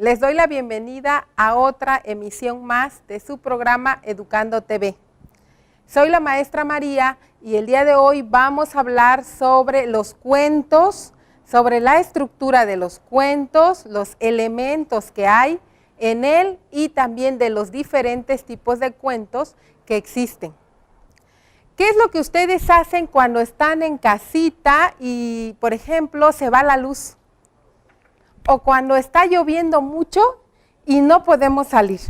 Les doy la bienvenida a otra emisión más de su programa Educando TV. Soy la maestra María y el día de hoy vamos a hablar sobre los cuentos, sobre la estructura de los cuentos, los elementos que hay en él y también de los diferentes tipos de cuentos que existen. ¿Qué es lo que ustedes hacen cuando están en casita y, por ejemplo, se va la luz? O cuando está lloviendo mucho y no podemos salir.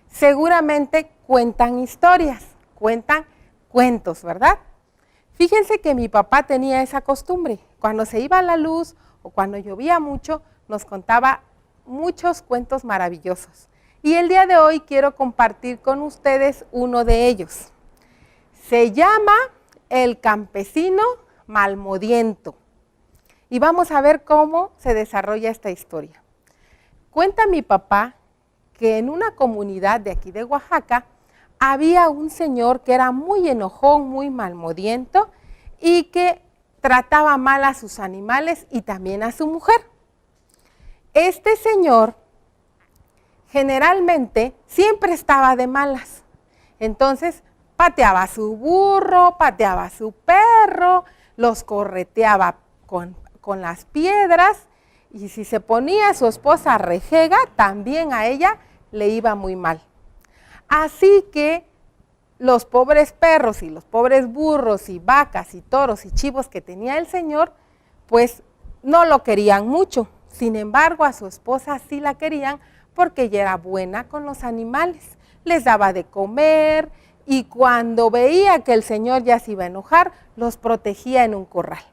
Seguramente cuentan historias, cuentan cuentos, ¿verdad? Fíjense que mi papá tenía esa costumbre. Cuando se iba la luz o cuando llovía mucho, nos contaba muchos cuentos maravillosos. Y el día de hoy quiero compartir con ustedes uno de ellos. Se llama El campesino malmodiento. Y vamos a ver cómo se desarrolla esta historia. Cuenta mi papá que en una comunidad de aquí de Oaxaca había un señor que era muy enojón, muy malmodiento y que trataba mal a sus animales y también a su mujer. Este señor generalmente siempre estaba de malas. Entonces pateaba a su burro, pateaba a su perro, los correteaba con las piedras, y si se ponía a su esposa rejega, también a ella le iba muy mal. Así que los pobres perros y los pobres burros y vacas y toros y chivos que tenía el señor, pues no lo querían mucho. Sin embargo, a su esposa sí la querían porque ella era buena con los animales. Les daba de comer y cuando veía que el señor ya se iba a enojar, los protegía en un corral.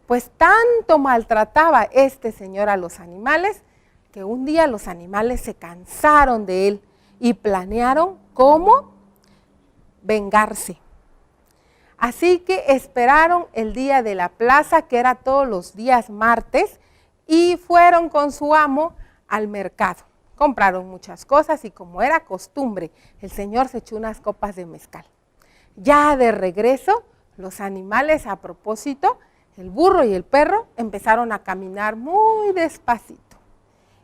Pues tanto maltrataba este señor a los animales, que un día los animales se cansaron de él y planearon cómo vengarse. Así que esperaron el día de la plaza, que era todos los días martes, y fueron con su amo al mercado. Compraron muchas cosas y como era costumbre, el señor se echó unas copas de mezcal. Ya de regreso, los animales a propósito, el burro y el perro empezaron a caminar muy despacito.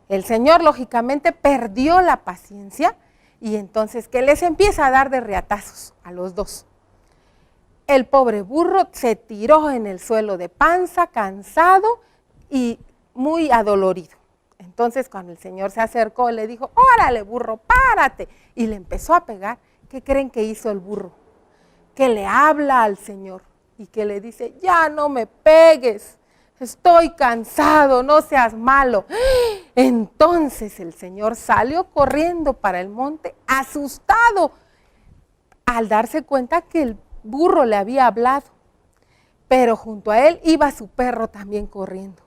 El señor lógicamente perdió la paciencia y entonces que les empieza a dar de riatazos a los dos. El pobre burro se tiró en el suelo de panza, cansado y muy adolorido. Entonces cuando el señor se acercó le dijo, órale burro, párate, y le empezó a pegar. ¿Qué creen que hizo el burro? Que le habla al señor y que le dice, ya no me pegues, estoy cansado, no seas malo. Entonces el señor salió corriendo para el monte, asustado, al darse cuenta que el burro le había hablado, pero junto a él iba su perro también corriendo.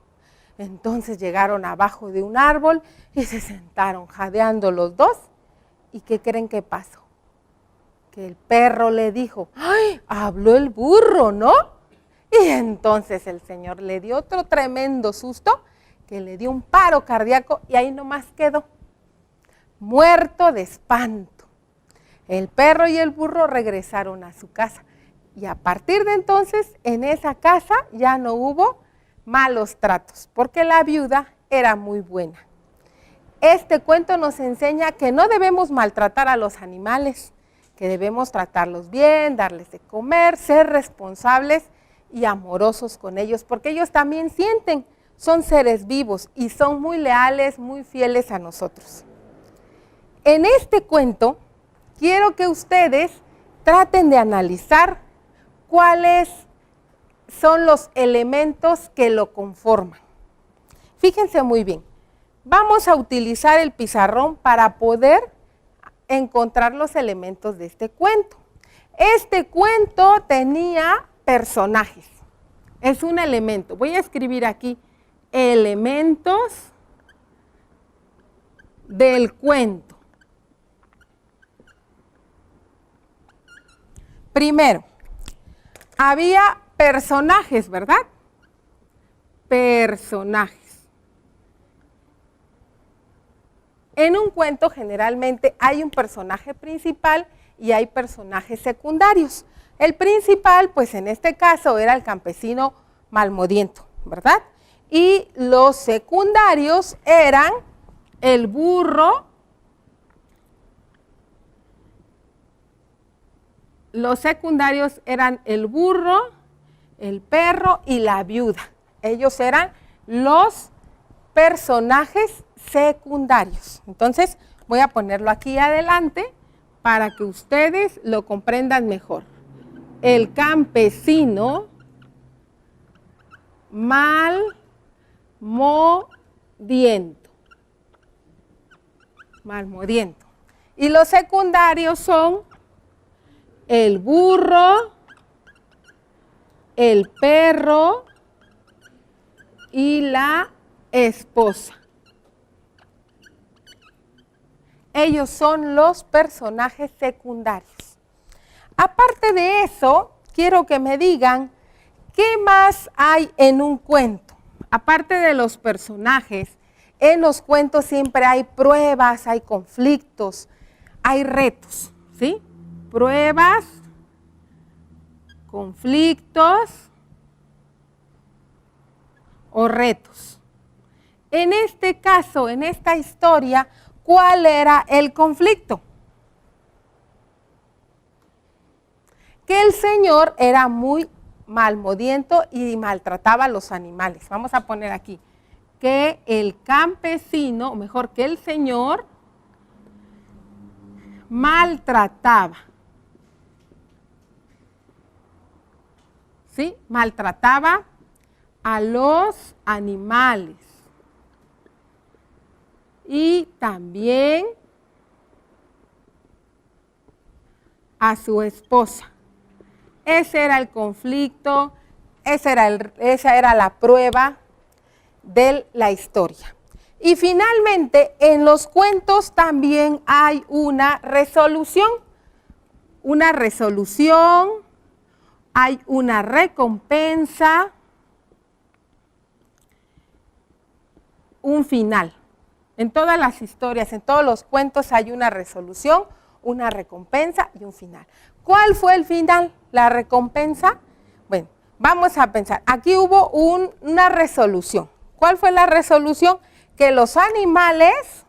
Entonces llegaron abajo de un árbol y se sentaron jadeando los dos. ¿Y qué creen que pasó? Que el perro le dijo, ¡ay! Habló el burro, ¿no? Y entonces el señor le dio otro tremendo susto, que le dio un paro cardíaco y ahí nomás quedó, muerto de espanto. El perro y el burro regresaron a su casa y a partir de entonces en esa casa ya no hubo malos tratos, porque la viuda era muy buena. Este cuento nos enseña que no debemos maltratar a los animales, que debemos tratarlos bien, darles de comer, ser responsables y amorosos con ellos, porque ellos también sienten, son seres vivos y son muy leales, muy fieles a nosotros. En este cuento, quiero que ustedes traten de analizar cuáles son los elementos que lo conforman. Fíjense muy bien, vamos a utilizar el pizarrón para poder encontrar los elementos de este cuento. Este cuento tenía personajes, es un elemento. Voy a escribir aquí elementos del cuento. Primero, había personajes, ¿verdad? Personajes. En un cuento generalmente hay un personaje principal y hay personajes secundarios. El principal, pues en este caso, era el campesino malmodiento, ¿verdad? Y los secundarios eran el burro, los secundarios eran el burro, el perro y la viuda. Ellos eran los personajes secundarios. Entonces, voy a ponerlo aquí adelante para que ustedes lo comprendan mejor. El campesino malmodiento. Malmodiento. Y los secundarios son el burro, el perro y la esposa. Ellos son los personajes secundarios. Aparte de eso, quiero que me digan qué más hay en un cuento. Aparte de los personajes, en los cuentos siempre hay pruebas, hay conflictos, hay retos, ¿sí? Pruebas, conflictos o retos. En este caso, en esta historia, ¿cuál era el conflicto? Que el señor era muy malmodiento y maltrataba a los animales. Vamos a poner aquí que el campesino, o mejor, que el señor maltrataba. ¿Sí? Maltrataba a los animales. Y también a su esposa. Ese era el conflicto, esa era la prueba de la historia. Y finalmente, en los cuentos también hay una resolución. Una resolución, hay una recompensa, un final. En todas las historias, en todos los cuentos hay una resolución, una recompensa y un final. ¿Cuál fue el final? ¿La recompensa? Bueno, vamos a pensar. Aquí hubo una resolución. ¿Cuál fue la resolución? Que los animales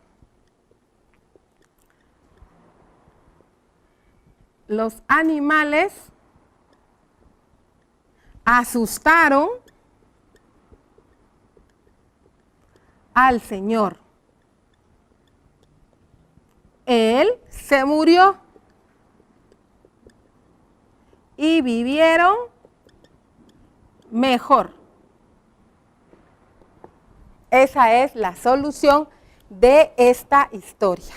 asustaron al Señor. Él se murió y vivieron mejor. Esa es la solución de esta historia.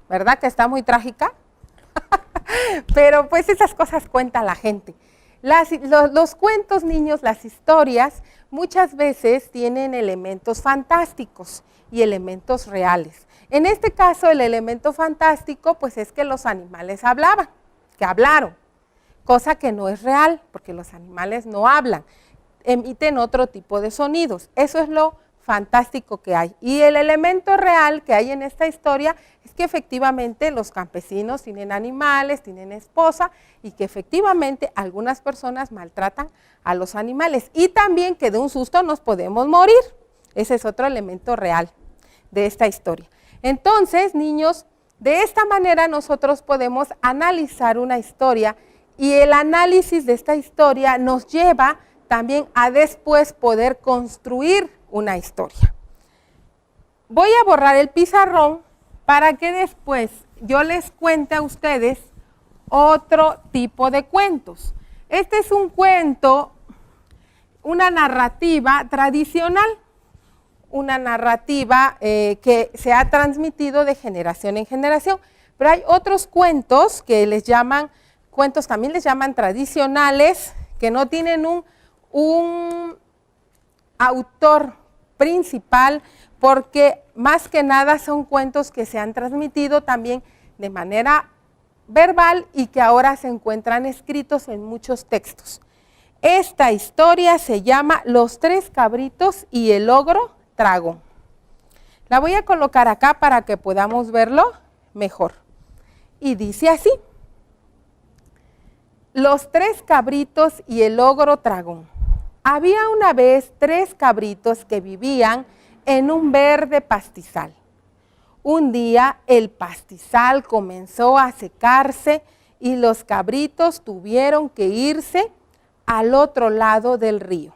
¿Verdad que está muy trágica? Pero pues esas cosas cuenta la gente. Los cuentos, niños, las historias, muchas veces tienen elementos fantásticos y elementos reales. En este caso, el elemento fantástico, pues es que los animales hablaban, que hablaron, cosa que no es real, porque los animales no hablan, emiten otro tipo de sonidos. Eso es lo fantástico que hay. Y el elemento real que hay en esta historia es que efectivamente los campesinos tienen animales, tienen esposa y que efectivamente algunas personas maltratan a los animales y también que de un susto nos podemos morir. Ese es otro elemento real de esta historia. Entonces, niños, de esta manera nosotros podemos analizar una historia y el análisis de esta historia nos lleva también a después poder construir una historia. Voy a borrar el pizarrón para que después yo les cuente a ustedes otro tipo de cuentos. Este es un cuento, una narrativa tradicional, una narrativa que se ha transmitido de generación en generación, pero hay otros cuentos que les llaman, cuentos también les llaman tradicionales, que no tienen un autor principal, porque más que nada son cuentos que se han transmitido también de manera verbal y que ahora se encuentran escritos en muchos textos. Esta historia se llama Los tres cabritos y el ogro tragón. La voy a colocar acá para que podamos verlo mejor. Y dice así: Los tres cabritos y el ogro tragón. Había una vez tres cabritos que vivían en un verde pastizal. Un día el pastizal comenzó a secarse y los cabritos tuvieron que irse al otro lado del río.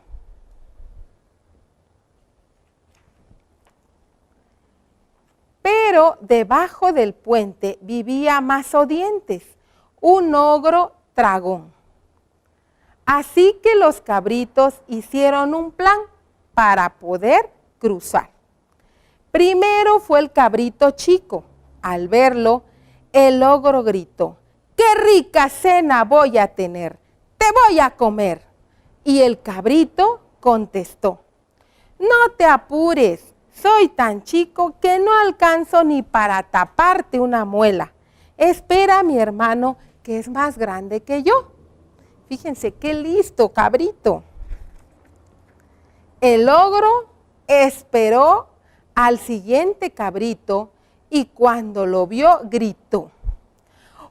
Pero debajo del puente vivía Mazodientes, un ogro dragón. Así que los cabritos hicieron un plan para poder cruzar. Primero fue el cabrito chico. Al verlo, el ogro gritó: ¡qué rica cena voy a tener! ¡Te voy a comer! Y el cabrito contestó: no te apures, soy tan chico que no alcanzo ni para taparte una muela. Espera a mi hermano que es más grande que yo. Fíjense qué listo, cabrito. El ogro esperó al siguiente cabrito y cuando lo vio gritó: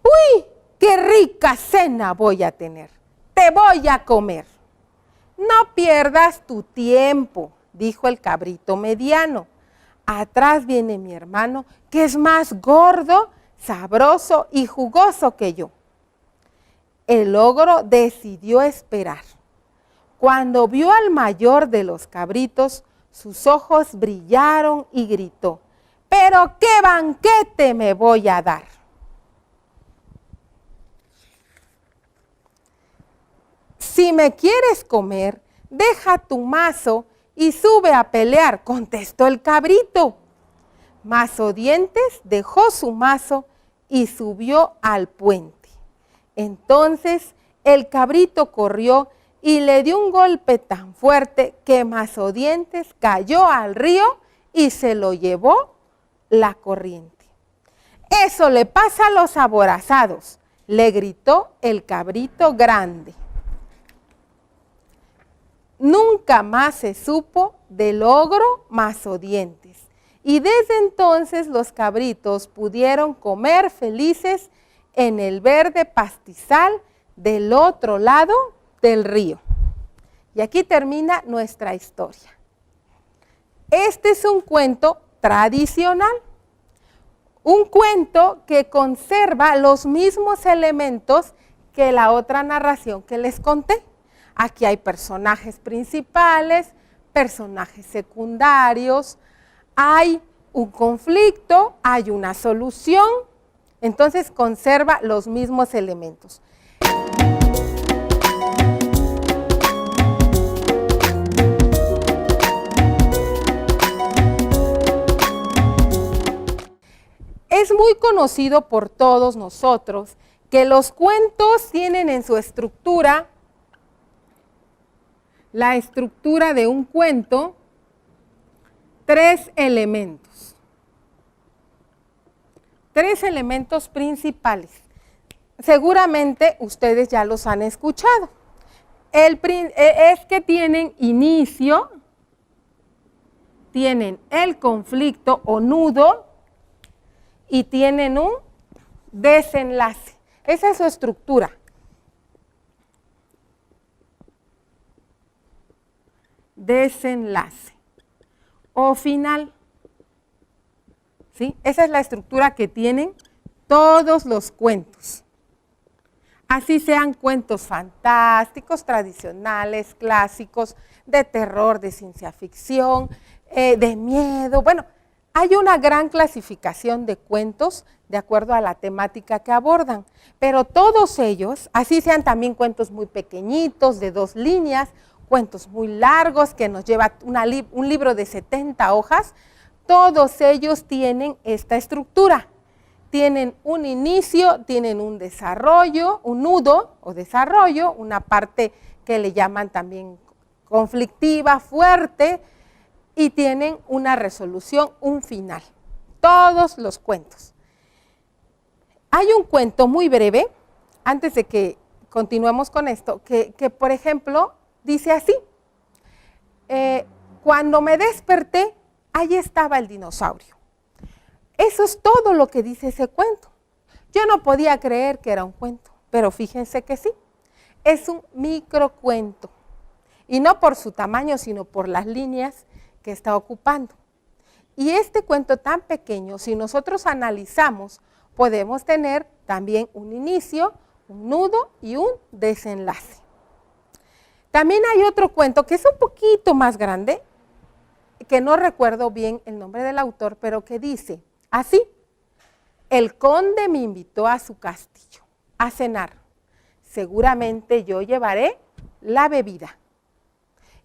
¡uy! ¡Qué rica cena voy a tener! ¡Te voy a comer! No pierdas tu tiempo, dijo el cabrito mediano. Atrás viene mi hermano, que es más gordo, sabroso y jugoso que yo. El ogro decidió esperar. Cuando vio al mayor de los cabritos, sus ojos brillaron y gritó: ¡pero qué banquete me voy a dar! Si me quieres comer, deja tu mazo y sube a pelear, contestó el cabrito. Mazodientes dejó su mazo y subió al puente. Entonces el cabrito corrió y le dio un golpe tan fuerte que Mazodientes cayó al río y se lo llevó la corriente. Eso le pasa a los aborazados, le gritó el cabrito grande. Nunca más se supo del ogro Mazodientes y desde entonces los cabritos pudieron comer felices en el verde pastizal del otro lado del río. Y aquí termina nuestra historia. Este es un cuento tradicional, un cuento que conserva los mismos elementos que la otra narración que les conté. Aquí hay personajes principales, personajes secundarios, hay un conflicto, hay una solución, entonces conserva los mismos elementos. Es muy conocido por todos nosotros que los cuentos tienen en su estructura, la estructura de un cuento, 3 elementos. 3 elementos principales. Seguramente ustedes ya los han escuchado. Es que tienen inicio, tienen el conflicto o nudo y tienen un desenlace. Esa es su estructura. Desenlace o final. ¿Sí? Esa es la estructura que tienen todos los cuentos. Así sean cuentos fantásticos, tradicionales, clásicos, de terror, de ciencia ficción, de miedo. Bueno, hay una gran clasificación de cuentos de acuerdo a la temática que abordan, pero todos ellos, así sean también cuentos muy pequeñitos, de 2 líneas, cuentos muy largos que nos lleva un libro de 70 hojas, todos ellos tienen esta estructura. Tienen un inicio, tienen un desarrollo, un nudo o desarrollo, una parte que le llaman también conflictiva, fuerte, y tienen una resolución, un final. Todos los cuentos. Hay un cuento muy breve, antes de que continuemos con esto, que por ejemplo, dice así: cuando me desperté, ahí estaba el dinosaurio. Eso es todo lo que dice ese cuento. Yo no podía creer que era un cuento, pero fíjense que sí. Es un microcuento. Y no por su tamaño, sino por las líneas que está ocupando. Y este cuento tan pequeño, si nosotros analizamos, podemos tener también un inicio, un nudo y un desenlace. También hay otro cuento que es un poquito más grande, que no recuerdo bien el nombre del autor, pero que dice así: el conde me invitó a su castillo a cenar. Seguramente yo llevaré la bebida.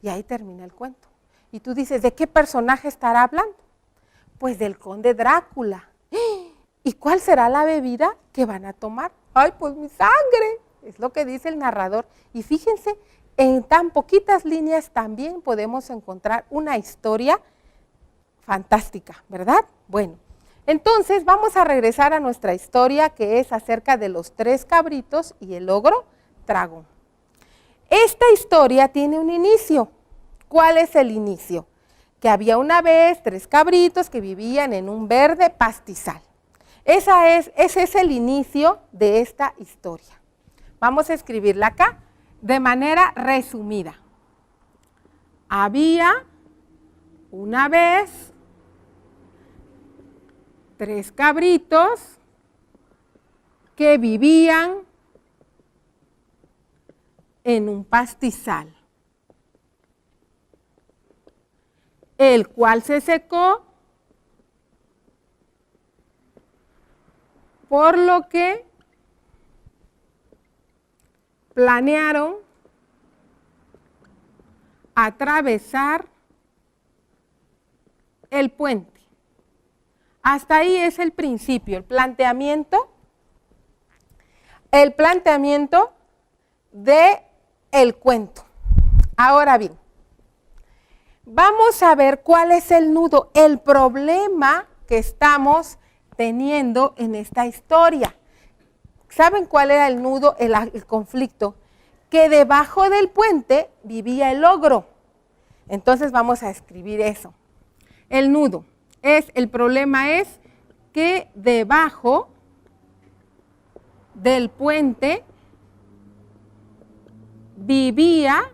Y ahí termina el cuento. Y tú dices, ¿de qué personaje estará hablando? Pues del conde Drácula. ¿Y cuál será la bebida que van a tomar? ¡Ay, pues mi sangre! Es lo que dice el narrador. Y fíjense, en tan poquitas líneas también podemos encontrar una historia fantástica, ¿verdad? Bueno, entonces vamos a regresar a nuestra historia, que es acerca de los 3 cabritos y el ogro dragón. Esta historia tiene un inicio. ¿Cuál es el inicio? Que había una vez 3 cabritos que vivían en un verde pastizal. Ese es el inicio de esta historia. Vamos a escribirla acá de manera resumida. Había una vez 3 cabritos que vivían en un pastizal, el cual se secó, por lo que planearon atravesar el puente. Hasta ahí es el principio, el planteamiento del cuento. Ahora bien, vamos a ver cuál es el nudo, el problema que estamos teniendo en esta historia. ¿Saben cuál era el nudo, el conflicto? Que debajo del puente vivía el ogro. Entonces vamos a escribir eso. El nudo el problema es que debajo del puente vivía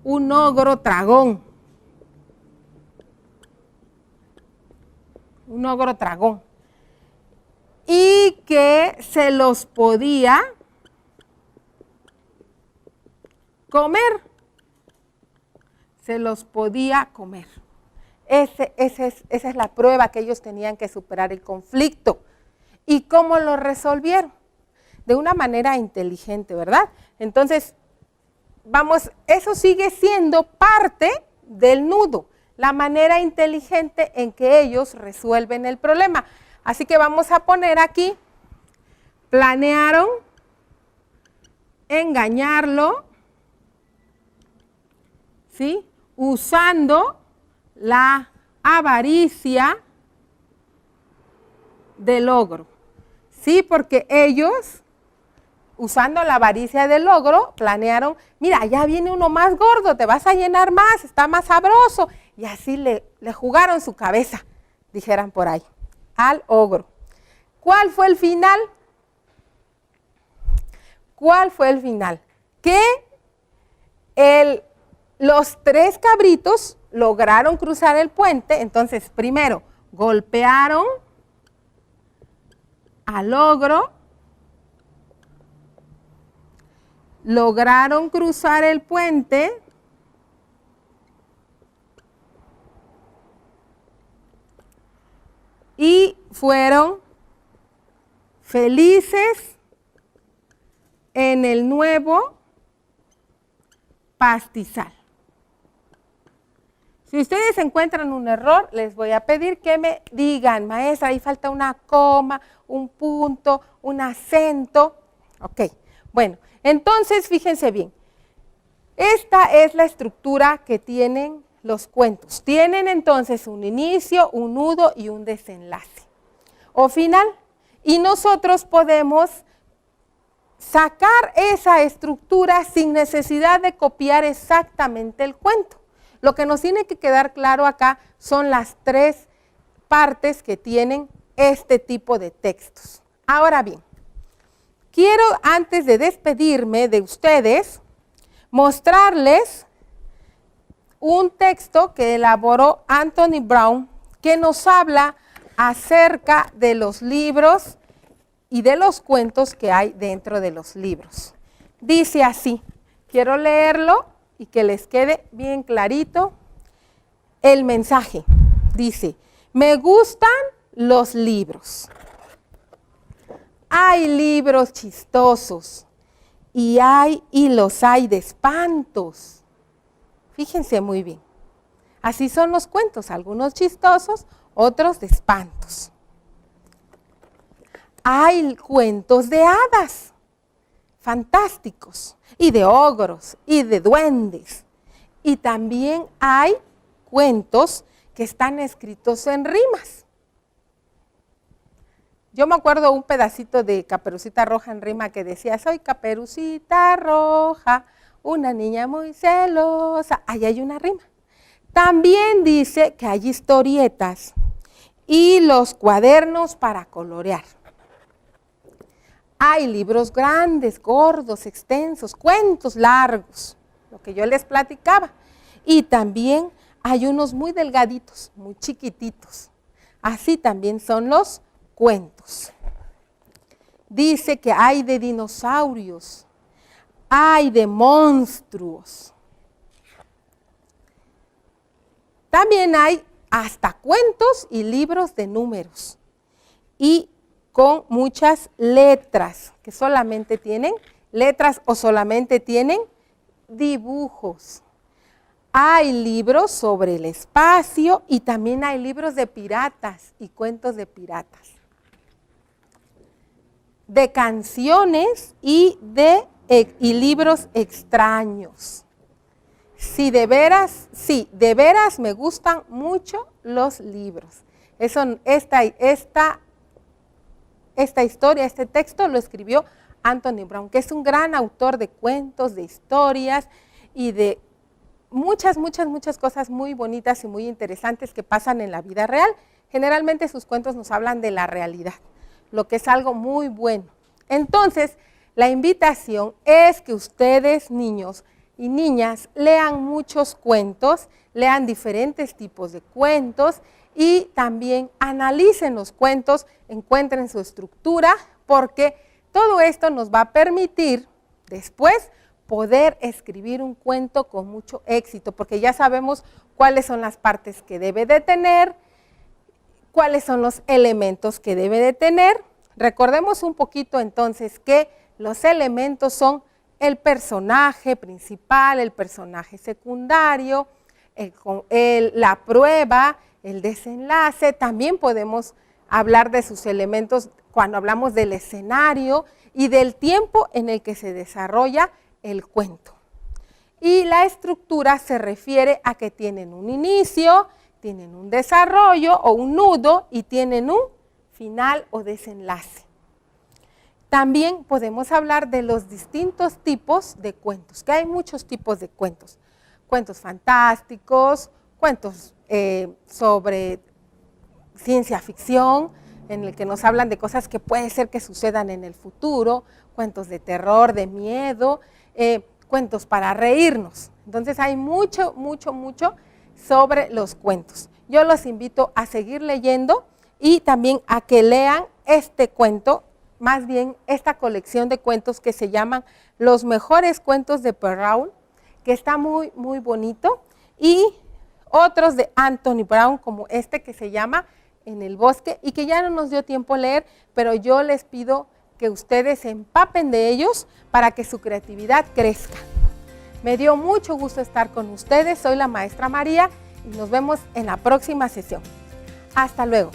un ogro dragón. Un ogro dragón. Y que se los podía comer. Se los podía comer. Esa es la prueba que ellos tenían que superar el conflicto. ¿Y cómo lo resolvieron? De una manera inteligente, ¿verdad? Entonces, eso sigue siendo parte del nudo, la manera inteligente en que ellos resuelven el problema. Así que vamos a poner aquí, planearon engañarlo, ¿sí? Usando la avaricia del ogro. Sí, porque ellos, usando la avaricia del ogro, planearon, mira, ya viene uno más gordo, te vas a llenar más, está más sabroso. Y así le jugaron su cabeza, dijeran por ahí, al ogro. ¿Cuál fue el final? ¿Cuál fue el final? Que los 3 cabritos lograron cruzar el puente. Entonces, primero, golpearon al ogro, lograron cruzar el puente y fueron felices en el nuevo pastizal. Si ustedes encuentran un error, les voy a pedir que me digan, maestra, ahí falta una coma, un punto, un acento. Ok, bueno, entonces fíjense bien. Esta es la estructura que tienen los cuentos. Tienen entonces un inicio, un nudo y un desenlace o final. Y nosotros podemos sacar esa estructura sin necesidad de copiar exactamente el cuento. Lo que nos tiene que quedar claro acá son las 3 partes que tienen este tipo de textos. Ahora bien, quiero antes de despedirme de ustedes, mostrarles un texto que elaboró Anthony Brown que nos habla acerca de los libros y de los cuentos que hay dentro de los libros. Dice así, quiero leerlo y que les quede bien clarito el mensaje. Dice, me gustan los libros. Hay libros chistosos y los hay de espantos. Fíjense muy bien. Así son los cuentos, algunos chistosos, otros de espantos. Hay cuentos de hadas, fantásticos, y de ogros, y de duendes. Y también hay cuentos que están escritos en rimas. Yo me acuerdo un pedacito de Caperucita Roja en rima que decía, soy Caperucita Roja, una niña muy celosa. Ahí hay una rima. También dice que hay historietas y los cuadernos para colorear. Hay libros grandes, gordos, extensos, cuentos largos, lo que yo les platicaba. Y también hay unos muy delgaditos, muy chiquititos. Así también son los cuentos. Dice que hay de dinosaurios, hay de monstruos. También hay hasta cuentos y libros de números y con muchas letras, que solamente tienen letras o solamente tienen dibujos. Hay libros sobre el espacio y también hay libros de piratas y cuentos de piratas. De canciones y libros extraños. Sí, de veras me gustan mucho los libros. Esta historia, este texto lo escribió Anthony Brown, que es un gran autor de cuentos, de historias y de muchas cosas muy bonitas y muy interesantes que pasan en la vida real. Generalmente sus cuentos nos hablan de la realidad, lo que es algo muy bueno. Entonces, la invitación es que ustedes, niños y niñas, lean muchos cuentos, lean diferentes tipos de cuentos y también analicen los cuentos, encuentren su estructura, porque todo esto nos va a permitir después poder escribir un cuento con mucho éxito, porque ya sabemos cuáles son las partes que debe de tener, cuáles son los elementos que debe de tener. Recordemos un poquito entonces que los elementos son el personaje principal, el personaje secundario, la prueba, el desenlace. También podemos hablar de sus elementos cuando hablamos del escenario y del tiempo en el que se desarrolla el cuento. Y la estructura se refiere a que tienen un inicio, tienen un desarrollo o un nudo y tienen un final o desenlace. También podemos hablar de los distintos tipos de cuentos, que hay muchos tipos de cuentos. Cuentos fantásticos, cuentos sobre ciencia ficción, en el que nos hablan de cosas que puede ser que sucedan en el futuro, cuentos de terror, de miedo, cuentos para reírnos. Entonces hay mucho sobre los cuentos. Yo los invito a seguir leyendo y también a que lean este cuento, más bien esta colección de cuentos que se llaman Los mejores cuentos de Perrault, que está muy bonito, y otros de Anthony Brown, como este que se llama En el bosque, y que ya no nos dio tiempo a leer, pero yo les pido que ustedes se empapen de ellos para que su creatividad crezca. Me dio mucho gusto estar con ustedes, soy la maestra María y nos vemos en la próxima sesión. Hasta luego.